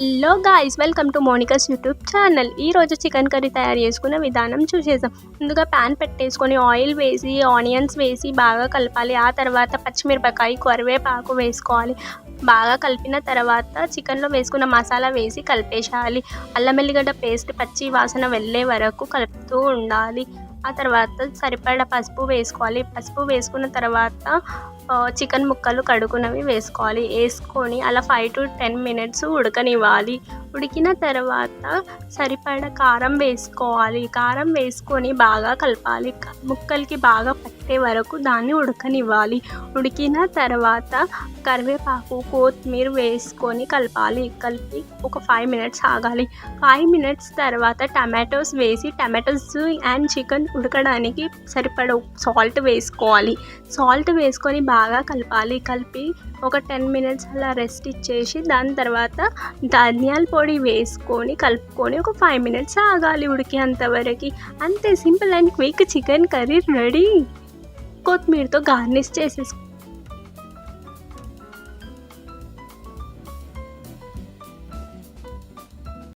Hello guys, welcome to Monica's YouTube channel. ఈరోజు chicken curry తయారు చేసుకునే విధానం చూసేద్దాం. ముందుగా ప్యాన్ పెట్టేసుకొని ఆయిల్ వేసి ఆనియన్స్ వేసి బాగా కలపాలి. ఆ తర్వాత పచ్చిమిరపకాయ, కరివేపాకు వేసుకోవాలి. బాగా కలిపిన తర్వాత చికెన్లో వేసుకున్న మసాలా వేసి కలిపేసేయాలి. అల్లం ఎల్లిగడ్డ పేస్ట్ పచ్చి వాసన వెళ్ళే వరకు కలుపుతూ ఉండాలి. ఆ తర్వాత సరిపడా పసుపు వేసుకోవాలి. పసుపు వేసుకున్న తర్వాత చికెన్ ముక్కలు కడుక్కున్నవి వేసుకొని అలా 5 to 10 minutes ఉడకనివ్వాలి. ఉడికిన తర్వాత సరిపడా కారం వేసుకోవాలి. కారం వేసుకొని బాగా కలపాలి. ముక్కలకి బాగా పట్టే వరకు దాన్ని ఉడకనివ్వాలి. ఉడికిన తర్వాత కరివేపాకు, కొత్తిమీర వేసుకొని కలిపి ఒక 5 minutes ఆగాలి. 5 minutes తర్వాత టమాటోస్ వేసి టమాటోస్ అండ్ చికెన్ ఉడకడానికి సరిపడా సాల్ట్ వేసుకోవాలి. సాల్ట్ వేసుకొని బాగా కలిపి ఒక 10 minutes అలా రెస్ట్ ఇచ్చేసి దాని తర్వాత ధనియాల పొడి వేసుకొని కలుపుకొని ఒక 5 minutes ఆగాలి ఉడికేంతవరకు. అంతే, simple and quick chicken curry ready. కొత్తిమీరతో గార్నిష్ చేసేసుకో.